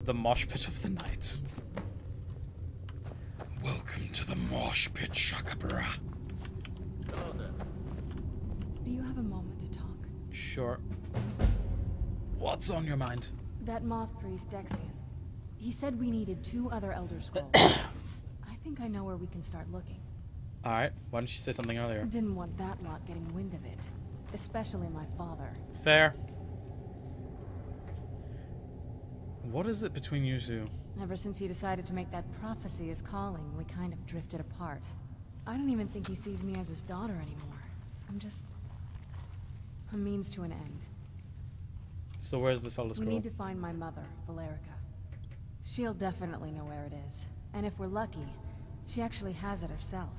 The mosh pit of the night. Welcome to the mosh pit, Shakabra. Do you have a moment to talk? Sure. What's on your mind? That moth priest, Dexian. He said we needed 2 other Elder Scrolls. I think I know where we can start looking. Alright, why didn't you say something earlier? Didn't want that lot getting wind of it. Especially my father. Fair. What is it between you two? Ever since he decided to make that prophecy his calling, we kind of drifted apart. I don't even think he sees me as his daughter anymore. I'm just a means to an end. So where's the Elder Scroll? We need to find my mother, Valerica. She'll definitely know where it is. And if we're lucky, she actually has it herself.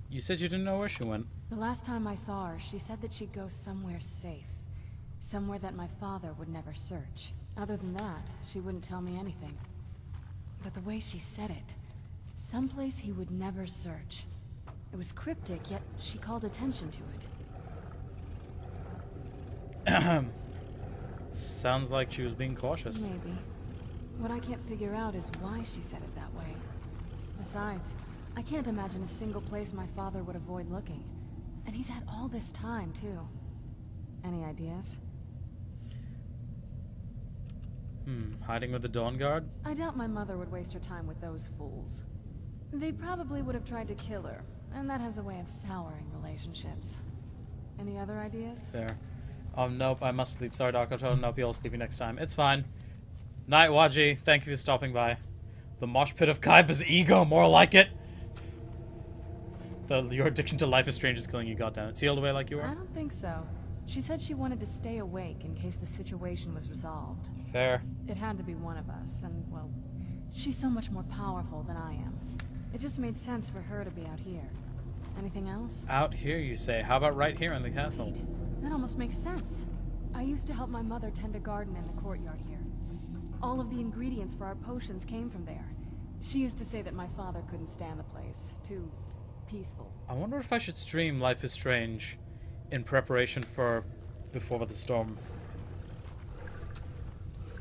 You said you didn't know where she went. The last time I saw her, she said that she'd go somewhere safe. Somewhere that my father would never search. Other than that, she wouldn't tell me anything. But the way she said it, someplace he would never search. It was cryptic, yet she called attention to it. Sounds like she was being cautious. Maybe. What I can't figure out is why she said it that way. Besides, I can't imagine a single place my father would avoid looking. And he's had all this time, too. Any ideas? Hiding with the Dawn Guard? I doubt my mother would waste her time with those fools. They probably would have tried to kill her, and that has a way of souring relationships. Any other ideas? There. Oh, nope, I must sleep. Sorry, Doc. I'll try to help you all sleepy next time. It's fine. Night, Waji. Thank you for stopping by. The mosh pit of Kaiba's ego, more like it. Your addiction to life is strange is killing you, goddammit. Sealed away like you were? I don't think so. She said she wanted to stay awake in case the situation was resolved. Fair. It had to be one of us, and, well, she's so much more powerful than I am. It just made sense for her to be out here. Anything else? Out here, you say? How about right here in the castle? Wait, that almost makes sense. I used to help my mother tend a garden in the courtyard here. All of the ingredients for our potions came from there. She used to say that my father couldn't stand the place. Too peaceful. I wonder if I should stream Life is Strange in preparation for Before the Storm.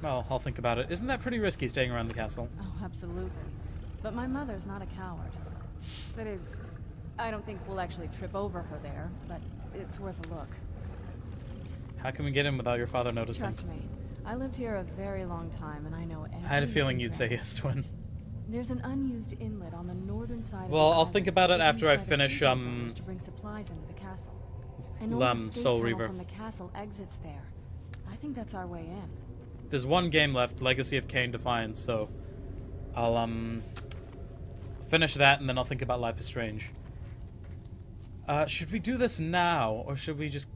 Well, I'll think about it. Isn't that pretty risky, staying around the castle? Oh, absolutely. But my mother's not a coward. That is, I don't think we'll actually trip over her there, but it's worth a look. How can we get in without your father noticing? Trust me, I lived here a very long time, and I know every... I had a feeling you'd say yes, twin. There's an unused inlet on the northern side of the Well, I'll island think about it that is after I used by the finish, previous owners to bring supplies into the castle. An old escape Soul tunnel Reaver. from the castle exits there. I think that's our way in. There's one game left, Legacy of Kain Defiance, so I'll finish that and then I'll think about Life is Strange. Should we do this now, or should we just...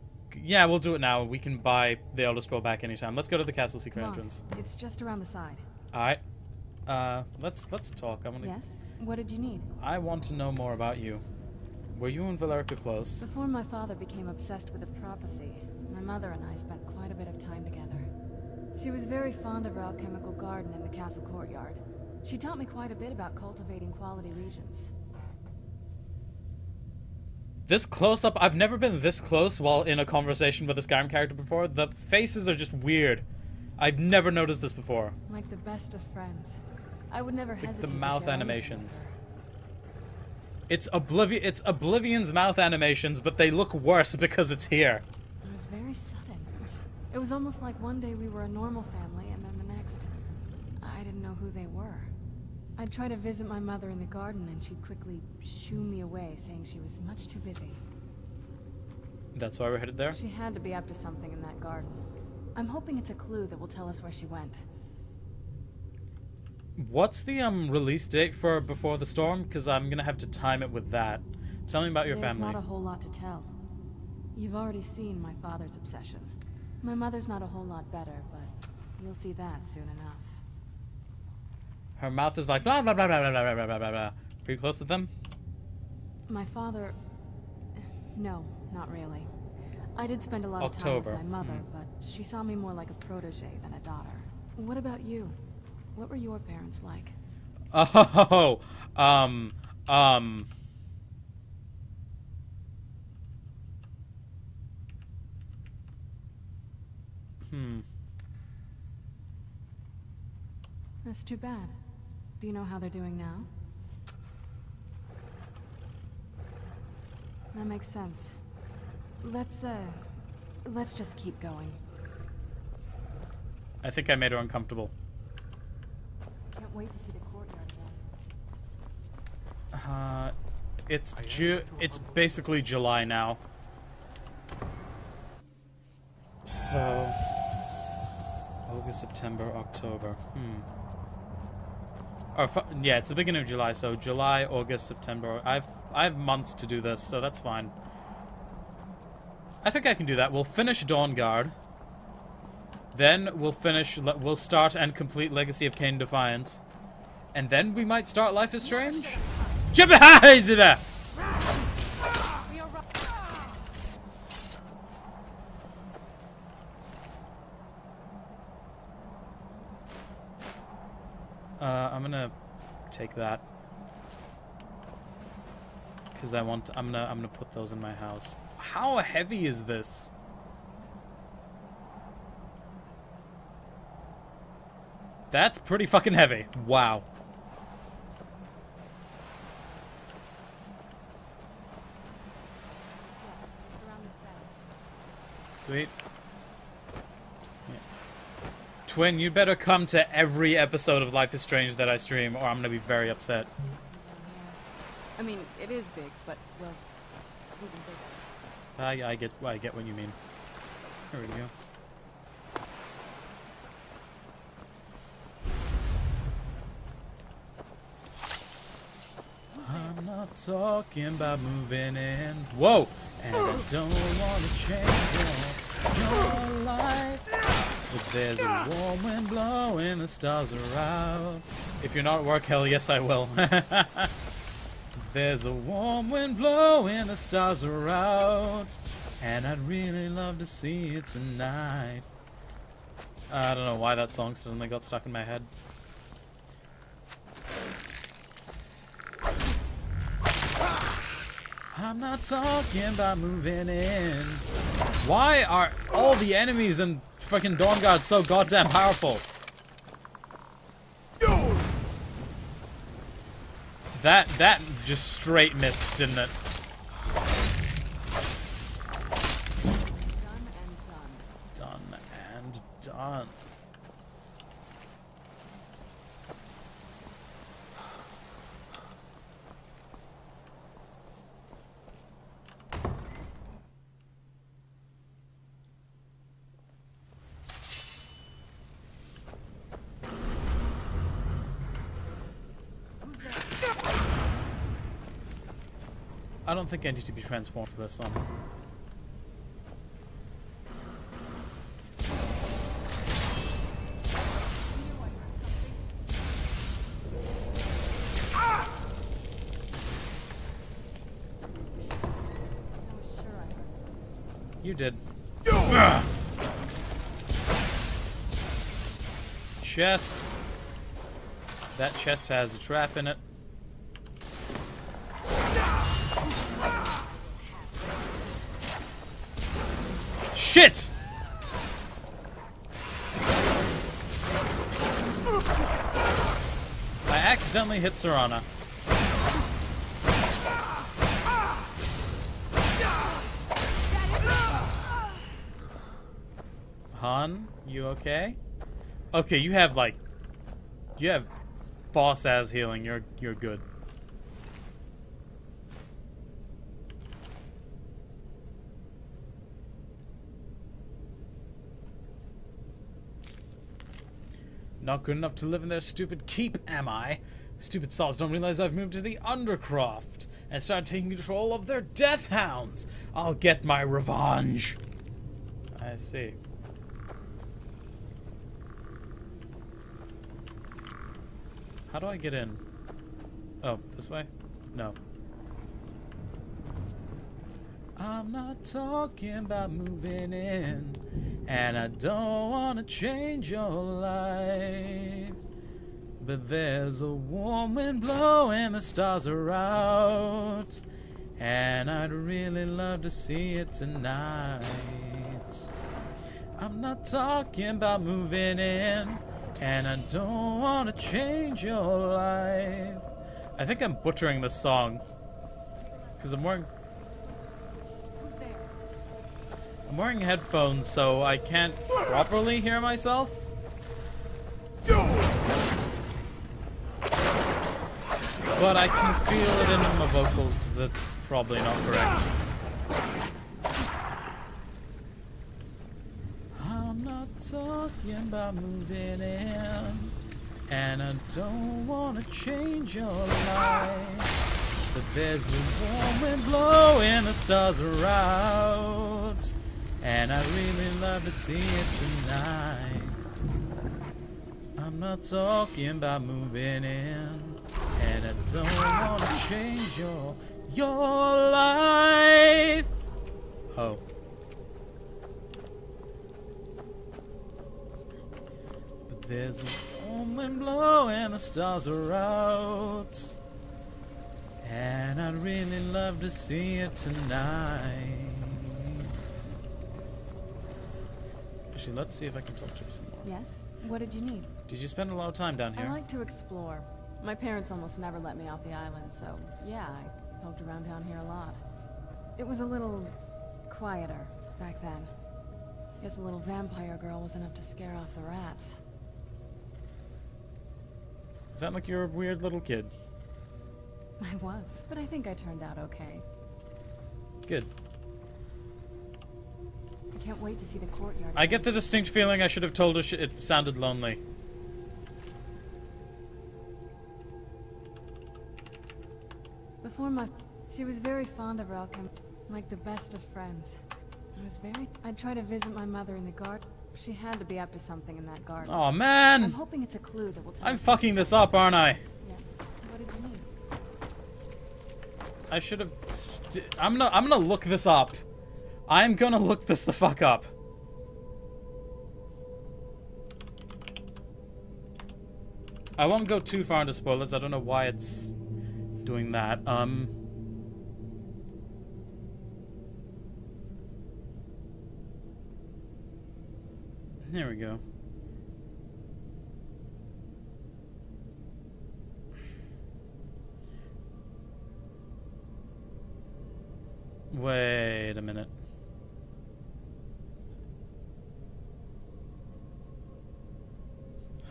Yeah, we'll do it now. We can buy the Elder Scroll back anytime. Let's go to the castle secret Come on, entrance. it's just around the side. Alright. Let's talk. Yes? What did you need? I want to know more about you. Were you and Valerica close? Before my father became obsessed with the prophecy, my mother and I spent quite a bit of time together. She was very fond of our alchemical garden in the castle courtyard. She taught me quite a bit about cultivating quality regions. This close-up, I've never been this close while in a conversation with a Skyrim character before. The faces are just weird. I've never noticed this before. Like the best of friends. I would never hesitate The to mouth share animations. It's Oblivion's mouth animations, but they look worse because it's here. It was very sudden. It was almost like one day we were a normal family, and then the next, I didn't know who they were. I'd try to visit my mother in the garden, and she'd quickly shoo me away, saying she was much too busy. That's why we're headed there? She had to be up to something in that garden. I'm hoping it's a clue that will tell us where she went. What's the release date for Before the Storm? Because I'm gonna have to time it with that. Tell me about your There's family. not a whole lot to tell. You've already seen my father's obsession. My mother's not a whole lot better, but you'll see that soon enough. Her mouth is like blah blah blah blah blah blah blah blah blah. Are you close to them? My father... No, not really. I did spend a lot of October. time with my mother, but she saw me more like a protege than a daughter. What about you? What were your parents like? Oh, That's too bad. Do you know how they're doing now? That makes sense. Let's just keep going. I think I made her uncomfortable. Can't wait to see the courtyard again. It's basically July now. So August, September, October. Yeah, it's the beginning of July, so July, August, September. I have months to do this, so that's fine. I think I can do that. We'll finish Dawnguard. Then we'll start and complete Legacy of Kain Defiance. And then we might start Life is Strange? There! I'm gonna take that. Cause I'm gonna put those in my house. How heavy is this? That's pretty fucking heavy. Wow. Sweet. Yeah. Twin, you better come to every episode of Life is Strange that I stream, or I'm gonna be very upset. I mean, it is big, but well, even bigger. I get what you mean. There we go. I'm not talking about moving in. Whoa! And I don't want to change your life. But there's a warm wind blowing, the stars are out. If you're not at work, hell yes I will. There's a warm wind blowing, the stars are out. And I'd really love to see you tonight. I don't know why that song suddenly got stuck in my head. I'm not talking about moving in. Why are all the enemies in fucking Dawnguard so goddamn powerful? That just straight missed, didn't it? Done and done. I don't think I need to be transformed for this one. You did. Chest. That chest has a trap in it. Shit! I accidentally hit Serana. Han, you okay? Okay, you have boss ass healing. You're good. Not good enough to live in their stupid keep, am I? Stupid sods don't realize I've moved to the Undercroft and started taking control of their death hounds. I'll get my revenge. I see. How do I get in? Oh, this way? No. I'm not talking about moving in, and I don't want to change your life. But there's a warm wind blowing, the stars are out, and I'd really love to see it tonight. I'm not talking about moving in, And I don't want to change your life. I think I'm butchering this song. Because I'm wearing headphones, so I can't properly hear myself. But I can feel it in my vocals. That's probably not correct. I'm not talking about moving in, and I don't want to change your life. But there's a warm wind blowing, the stars are out, and I really love to see it tonight. I'm not talking about moving in, and I don't want to change your life. Oh. But there's a warm wind blowing, the stars are out, and I'd really love to see it tonight. Actually, let's see if I can talk to her some more. Yes? What did you need? Did you spend a lot of time down here? I like to explore. My parents almost never let me off the island, so yeah, I poked around down here a lot. It was a little quieter back then. Guess a little vampire girl was enough to scare off the rats. Sound like you're a weird little kid. I was, but I think I turned out okay. Good. I can't wait to see the courtyard. I get the distinct feeling I should have told her it sounded lonely. Before she was very fond of her alchem, like the best of friends. I'd try to visit my mother in the garden. She had to be up to something in that garden. Oh I'm man! hoping it's a clue that will tell I'm us fucking this up, aren't I? Yes. What did you need? I should have. I'm gonna look this up. I'm gonna look this the fuck up. I won't go too far into spoilers. I don't know why it's doing that. There we go. Wait a minute.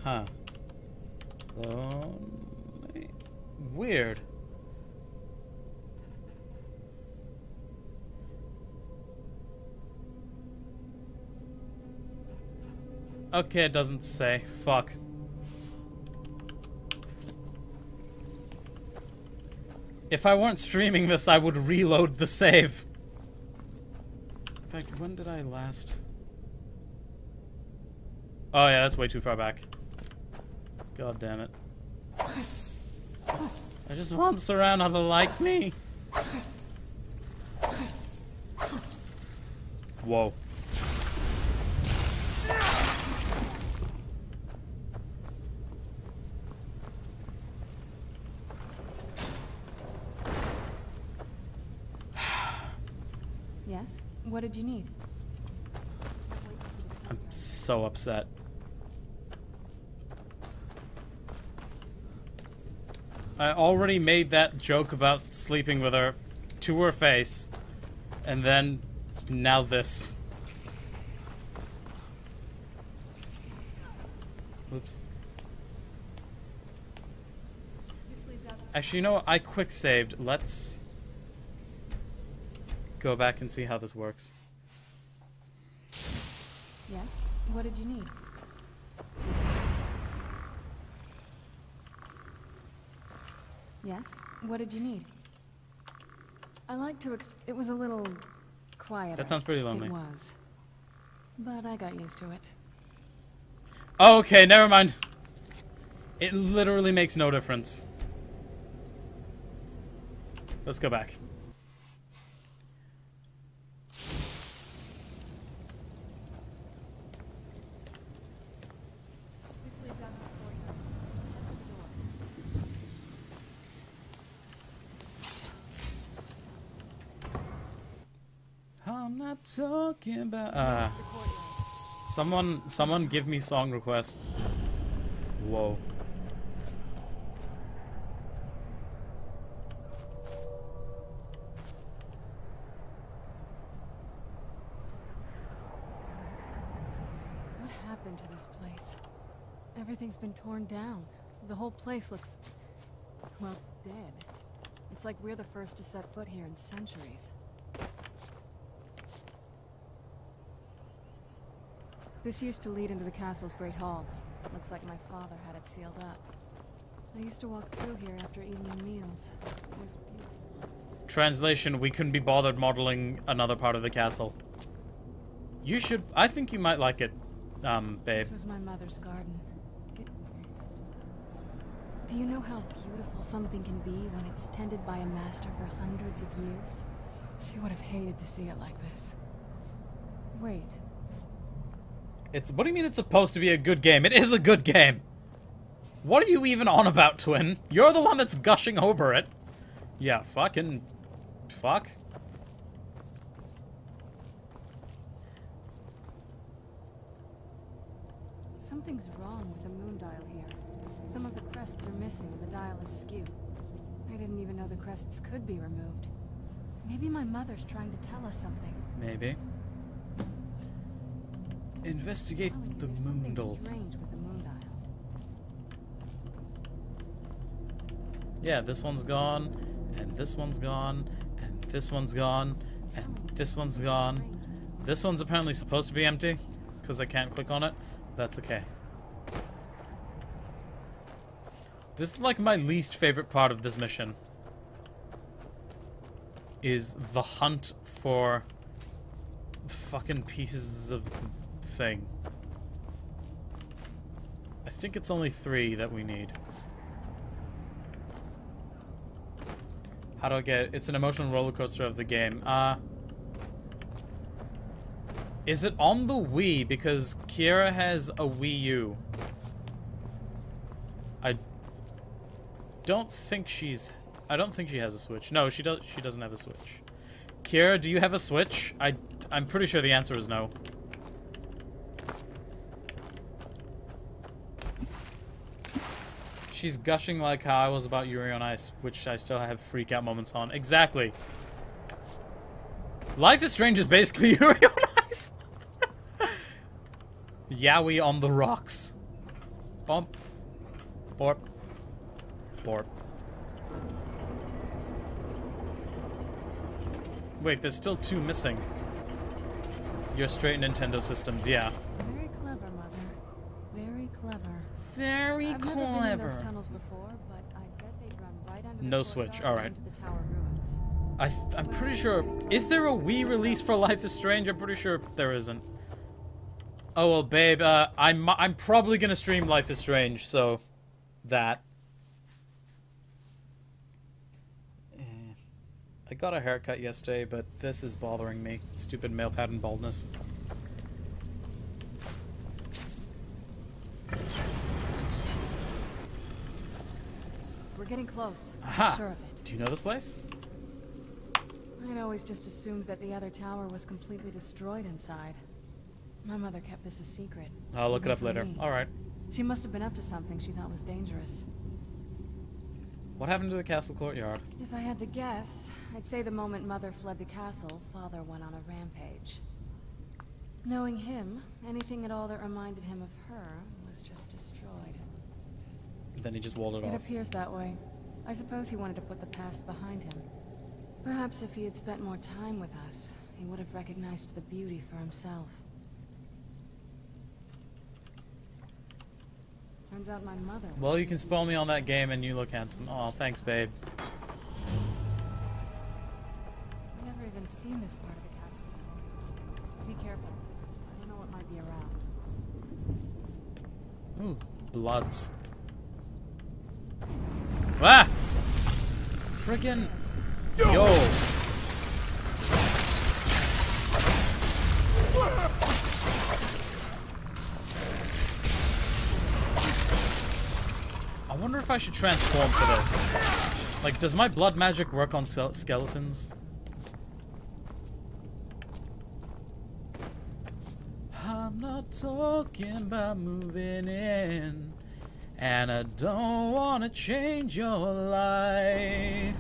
Huh. Lonely. Weird. Okay, it doesn't say. Fuck. If I weren't streaming this, I would reload the save. In fact, when did I last? Oh yeah, that's way too far back. God damn it. I just want Serana to like me. Whoa. Yes? What did you need? I'm so upset. I already made that joke about sleeping with her to her face, and then now this. Oops. Actually, you know what? I quick saved. Let's go back and see how this works. Yes? What did you need? Yes? What did you need? I like to it was a little quieter. That sounds pretty lonely. It was. But I got used to it. Oh, okay, never mind. It literally makes no difference. Let's go back. I'm not talking about someone give me song requests. Whoa. What happened to this place? Everything's been torn down. The whole place looks, well, dead. It's like we're the first to set foot here in centuries. This used to lead into the castle's great hall. Looks like my father had it sealed up. I used to walk through here after evening meals. It was beautiful once. Translation, we couldn't be bothered modeling another part of the castle. You should... I think you might like it, babe. This was my mother's garden. Do you know how beautiful something can be when it's tended by a master for hundreds of years? She would have hated to see it like this. Wait. What do you mean it's supposed to be a good game? It is a good game. What are you even on about, Twin? You're the one that's gushing over it. Yeah, fucking... Fuck. Something's wrong with the moon dial here. Some of the crests are missing and the dial is askew. I didn't even know the crests could be removed. Maybe my mother's trying to tell us something. Maybe. Investigate the moon dial. Strange with the moon dial. Yeah, this one's gone, and this one's gone, and this one's gone, and this one's gone. This one's apparently supposed to be empty, because I can't click on it. That's okay. This is like my least favorite part of this mission. Is the hunt for fucking pieces of the thing. I think it's only 3 that we need. How do I get it? It's an emotional roller coaster of the game. Is it on the Wii? Because Kiera has a Wii U. I don't think she has a Switch. No, she doesn't have a Switch. Kiera, do you have a Switch? I'm pretty sure the answer is no. She's gushing like how I was about Yuri on Ice, which I still have freak out moments on. Exactly. Life is Strange is basically Yuri on Ice. Yowie on the rocks. Bump. Borp. Borp. Wait, there's still 2 missing. Your straight Nintendo systems, yeah. Very clever, Mother. Very clever. Very I've clever. never been in those tunnels before, but I bet they'd run right under No the Switch, courtyard alright. into the tower ruins. I'm pretty sure... Is there a Wii release for Life is Strange? I'm pretty sure there isn't. Oh, well, babe, I'm probably gonna stream Life is Strange, so... That. I got a haircut yesterday, but this is bothering me. Stupid male pattern baldness. We're getting close. Aha! I'm sure of it. Do you know this place? I'd always just assumed that the other tower was completely destroyed inside. My mother kept this a secret. I'll look it even up from later. me. Alright. She must have been up to something she thought was dangerous. What happened to the castle courtyard? If I had to guess, I'd say the moment Mother fled the castle, Father went on a rampage. Knowing him, anything at all that reminded him of her was just destroyed. Then he just walled it It off. appears that way. I suppose he wanted to put the past behind him. Perhaps if he had spent more time with us, he would have recognized the beauty for himself. Turns out my mother... Well, you can spoil me on that game and you look handsome. Oh, thanks, babe. I've never even seen this part of the castle before. Be careful. I don't know what might be around. Ooh, bloods. Ah! Friggin' yo! I wonder if I should transform for this. Like, does my blood magic work on skeletons? I'm not talking about moving in And I don't wanna change your life,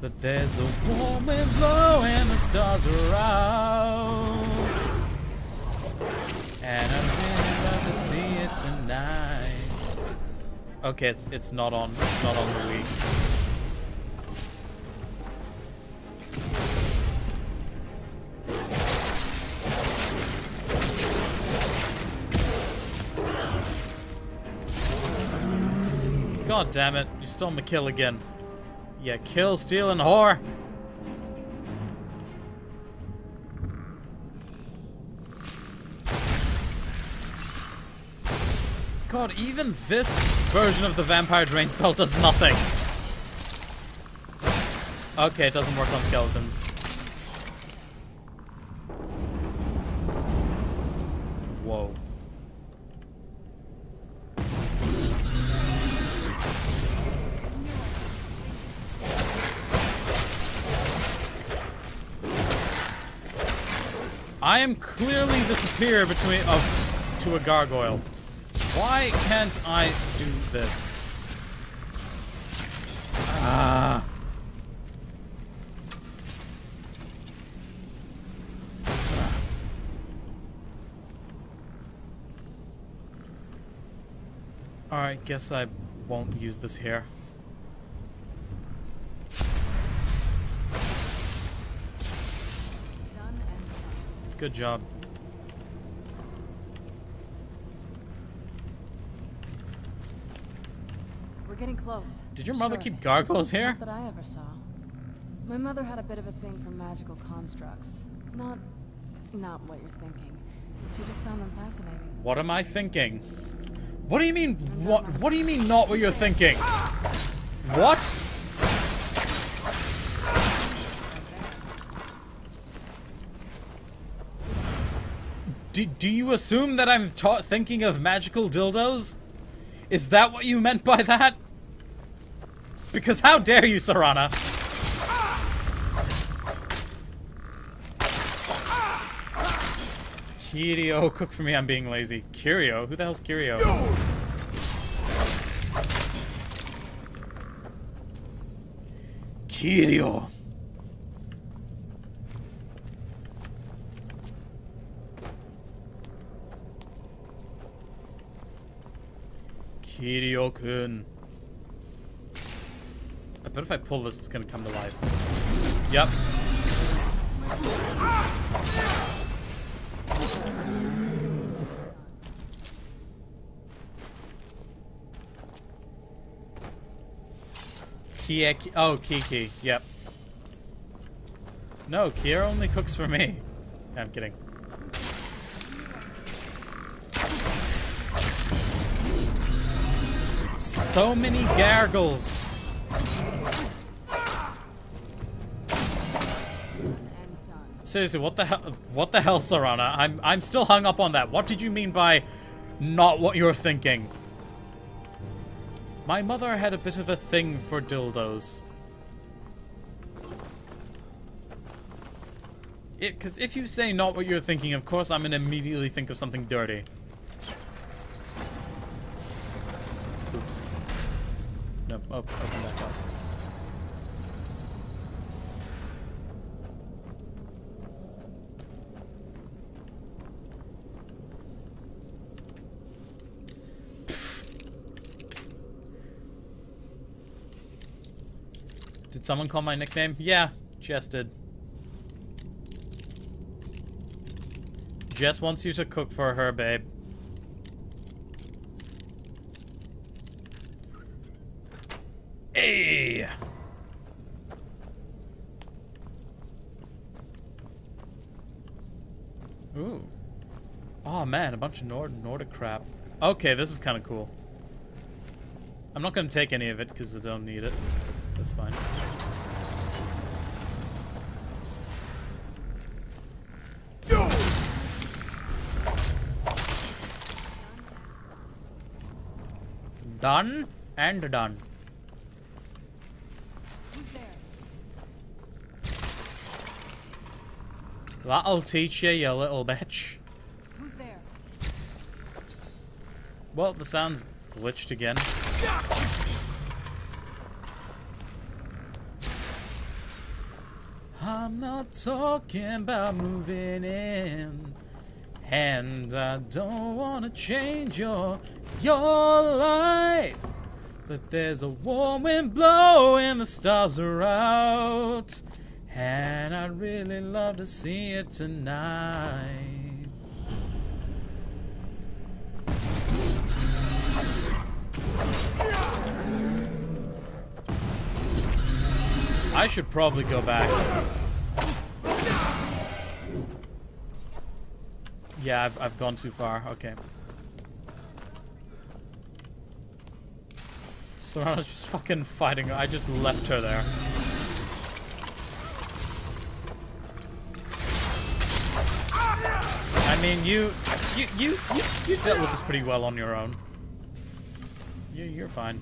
but there's a warm wind blowing, the stars are out, and I'm really about to see it tonight. Okay, it's not on. It's not on the Wii. God damn it, you stole my kill again. Yeah, kill, steal, and whore. God, even this version of the Vampire Drain spell does nothing. Okay, it doesn't work on skeletons. Whoa. I am clearly the superior to a gargoyle. Why can't I do this? Ah. Alright, guess I won't use this here. Good job. We're getting close. Did your mother keep gargoyles here? Not that I ever saw. My mother had a bit of a thing for magical constructs. Not what you're thinking. She just found them fascinating. What am I thinking? What do you mean? What do you mean? Not what you're thinking? What? Do you assume that I'm thinking of magical dildos? Is that what you meant by that? Because how dare you, Serana? Kirio, cook for me, I'm being lazy. Kirio? Who the hell's Kirio? Kirio. Kirio-kun. I bet if I pull this, it's gonna come to life. Yep. Oh, Kiki. Yep. No, Kiera only cooks for me. I'm kidding. So many gargles. Seriously, what the hell? What the hell, Serana? I'm still hung up on that. What did you mean by not what you're thinking? My mother had a bit of a thing for dildos. Because if you say not what you're thinking, of course I'm gonna immediately think of something dirty. Oops. Nope. Oh, open back up. Did someone call my nickname? Yeah, Jess did. Jess wants you to cook for her, babe. Hey! Ooh. Oh man, a bunch of Nordic crap. Okay, this is kind of cool. I'm not gonna take any of it because I don't need it. That's fine. Done and done. Who's there? That'll teach you, you little bitch. Who's there? Well, the sound's glitched again. I'm not talking about moving in, and I don't want to change your life, but there's a warm wind blowing, the stars are out, and I'd really love to see it tonight. I should probably go back. Yeah, I've gone too far. Okay. Serana's just fucking fighting. I just left her there. I mean, you dealt with this pretty well on your own. You're fine.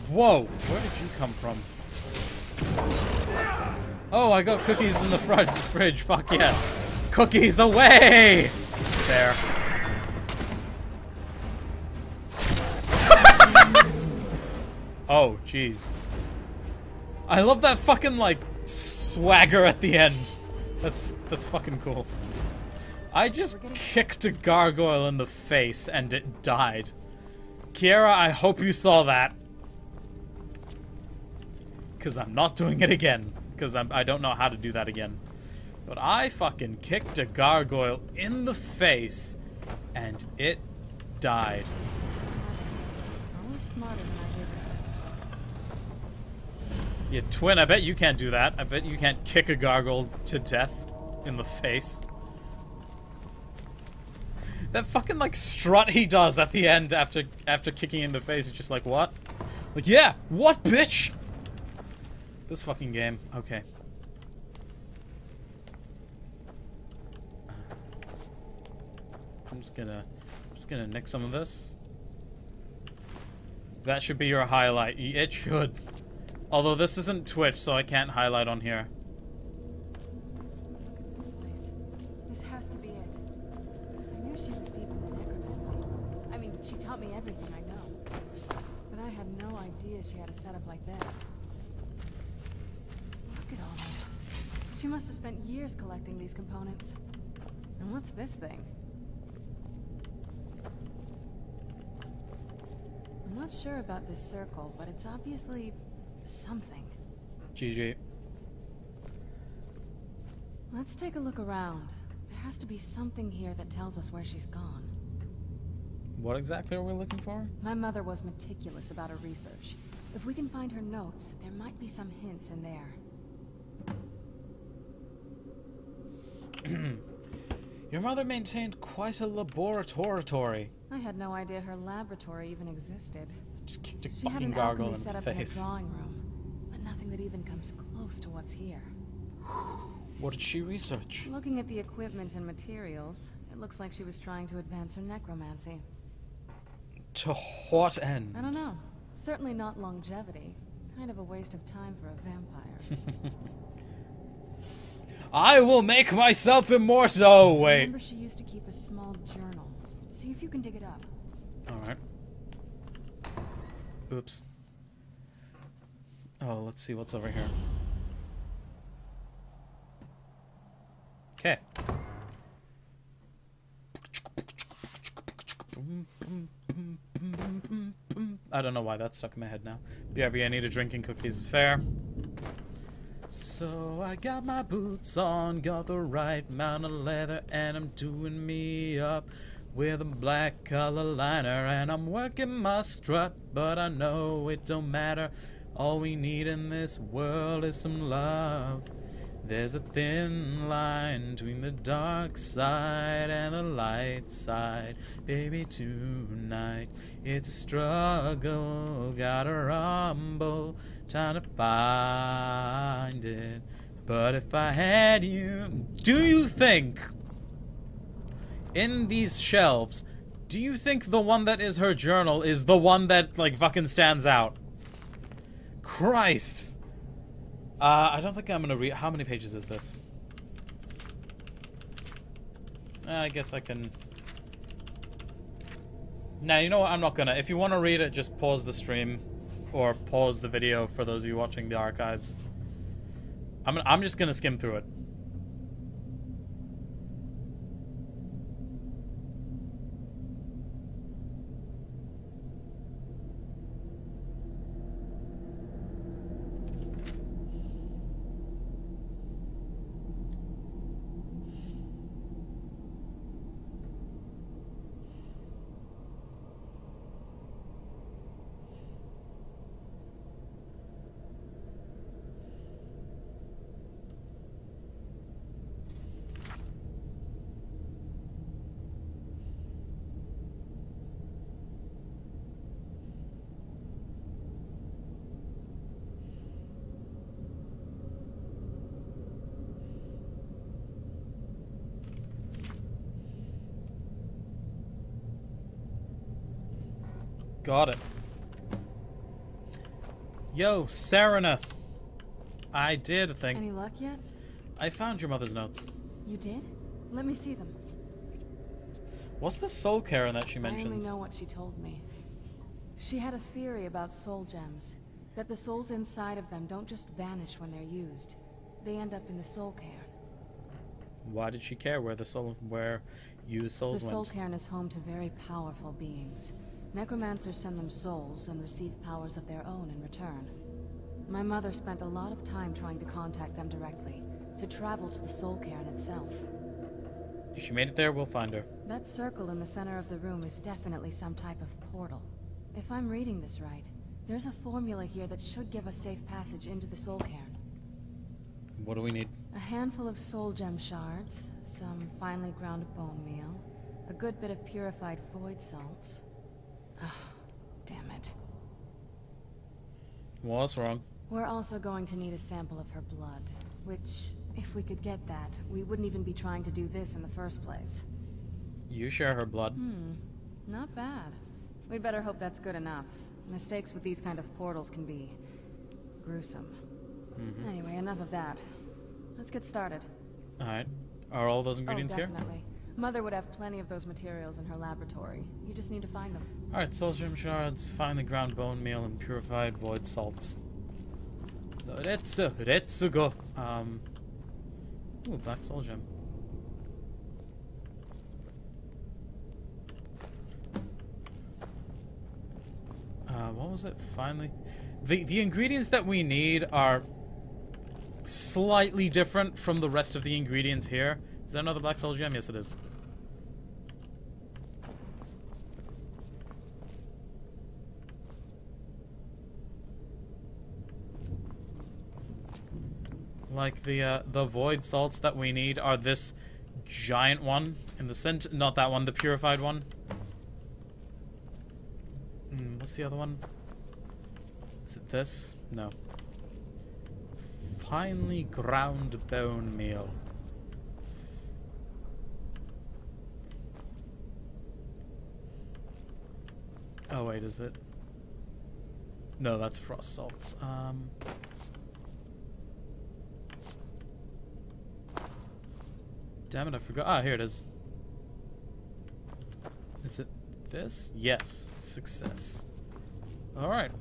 Whoa, where did you come from? Oh, I got cookies in the fridge. Fuck yes. Cookies away! There. Oh, jeez. I love that fucking, like, swagger at the end. That's fucking cool. I just kicked a gargoyle in the face and it died. Kiera, I hope you saw that. Because I'm not doing it again. Because I don't know how to do that again. But I fucking kicked a gargoyle in the face and it died. Always smarter than I did. Yeah, Twin, I bet you can't do that. I bet you can't kick a gargoyle to death in the face. That fucking, like, strut he does at the end after kicking in the face is just like, what? Like, yeah, what, bitch? This fucking game. Okay. I'm just gonna nick some of this. That should be your highlight. It should. Although this isn't Twitch, so I can't highlight on here. Look at this place. This has to be it. I knew she was deep into necromancy. I mean, she taught me everything I know. But I had no idea she had a setup like this. Look at all this. She must have spent years collecting these components. And what's this thing? I'm not sure about this circle, but it's obviously something. GG. Let's take a look around. There has to be something here that tells us where she's gone. What exactly are we looking for? My mother was meticulous about her research. If we can find her notes, there might be some hints in there. Your mother maintained quite a laboratory. I had no idea her laboratory even existed. Just kicked a She had fucking an gargoyle alchemy in its set up in her face. drawing room, but nothing that even comes close to what's here. What did she research? Looking at the equipment and materials, it looks like she was trying to advance her necromancy. To what end? I don't know. Certainly not longevity. Kind of a waste of time for a vampire. I will make myself immortal! I Wait. remember she used to keep a small journal. See if you can dig it up. Alright. Oops. Oh, let's see what's over here. Okay. I don't know why that's stuck in my head now. BRB, I need a drinking cookies. Fair. So I got my boots on, got the right amount of leather, and I'm doing me up with a black color liner, and I'm working my strut, but I know it don't matter. All we need in this world is some love. There's a thin line between the dark side and the light side. Baby, tonight it's a struggle, gotta rumble, trying to find it. But if I had you, do you think, in these shelves, do you think the one that is her journal is the one that, like, fucking stands out? Christ. I don't think I'm gonna read. How many pages is this? I guess I can Nah, you know what? I'm not gonna. If you want to read it, just pause the stream. Or pause the video for those of you watching the archives. I'm just gonna skim through it. Got it. Yo, Serana. I did a thing. Any luck yet? I found your mother's notes. You did? Let me see them. What's the soul Karen that she I mentions? only know what she told me. She had a theory about soul gems. That the souls inside of them don't just vanish when they're used. They end up in the soul cairn. Why did she care where used souls went? The soul cairn is home to very powerful beings. Necromancers send them souls and receive powers of their own in return. My mother spent a lot of time trying to contact them directly, to travel to the soul cairn itself. If she made it there, we'll find her. That circle in the center of the room is definitely some type of portal. If I'm reading this right, there's a formula here that should give us safe passage into the soul cairn. What do we need? A handful of soul gem shards, some finely ground bone meal, a good bit of purified void salts. Oh, damn it. What's wrong? We're also going to need a sample of her blood, which, if we could get that, we wouldn't even be trying to do this in the first place. You share her blood. Not bad. We'd better hope that's good enough. Mistakes with these kind of portals can be gruesome. Anyway, enough of that. Let's get started. Alright. Are all those ingredients here? Definitely. Mother would have plenty of those materials in her laboratory. You just need to find them. Alright, soul gem shards, finely ground bone meal, and purified void salts. Let's go. Ooh, black soul gem. What was it? Finally, the ingredients that we need are slightly different from the rest of the ingredients here. Is that another black soul gem? Yes, it is. Like the void salts that we need are this giant one in the center. Not that one, the purified one. What's the other one? Is it this? No. Finely ground bone meal. Oh wait, is it? No, that's frost salts. Damn it, I forgot. Ah, here it is. Is it this? Yes. Success. Alright.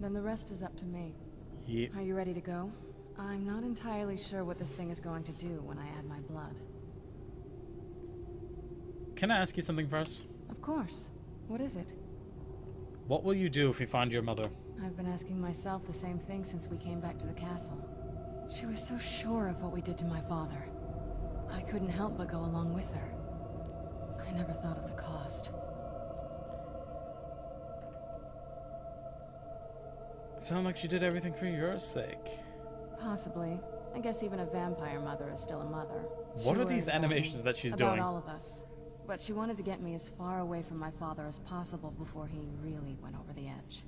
Then the rest is up to me. Yep. Are you ready to go? I'm not entirely sure what this thing is going to do when I add my blood. Can I ask you something first? Of course. What is it? What will you do if we find your mother? I've been asking myself the same thing since we came back to the castle. She was so sure of what we did to my father. I couldn't help but go along with her. I never thought of the cost. It sounded like she did everything for your sake. Possibly. I guess even a vampire mother is still a mother. What She are these worried about animations me, that she's about doing? all of us. But she wanted to get me as far away from my father as possible before he really went over the edge.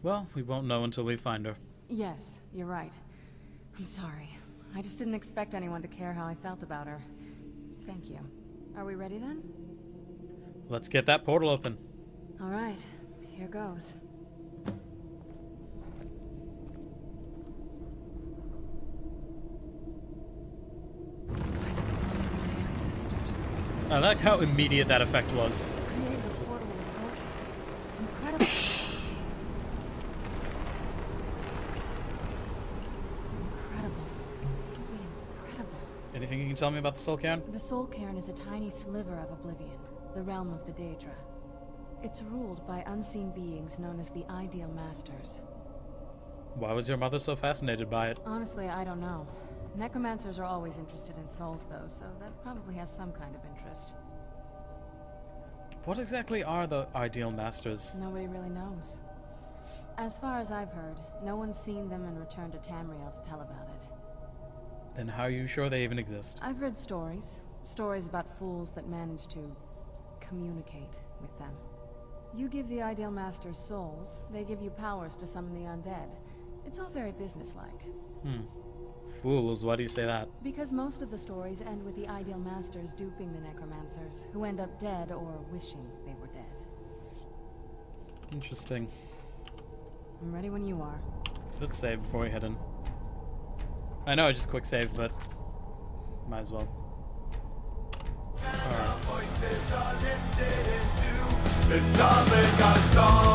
Well, we won't know until we find her. Yes, you're right. I'm sorry. I just didn't expect anyone to care how I felt about her. Thank you. Are we ready then? Let's get that portal open. All right. here goes. By the blood of my ancestors. I like how immediate that effect was. Created a portal of soul. Incredible. Incredible. Simply incredible. Anything you can tell me about the Soul Cairn? The Soul Cairn is a tiny sliver of oblivion, the realm of the Daedra. It's ruled by unseen beings known as the Ideal Masters. Why was your mother so fascinated by it? Honestly, I don't know. Necromancers are always interested in souls, though, so that probably has some kind of interest. What exactly are the Ideal Masters? Nobody really knows. As far as I've heard, no one's seen them and returned to Tamriel to tell about it. Then how are you sure they even exist? I've heard stories. Stories about fools that manage to communicate with them. You give the Ideal Masters souls, they give you powers to summon the undead. It's all very businesslike. Fools, why do you say that? Because most of the stories end with the Ideal Masters duping the Necromancers, who end up dead or wishing they were dead. Interesting. I'm ready when you are. Let's save before we head in. I know I just quick saved, but might as well. Voices are lifted into the summon God's song.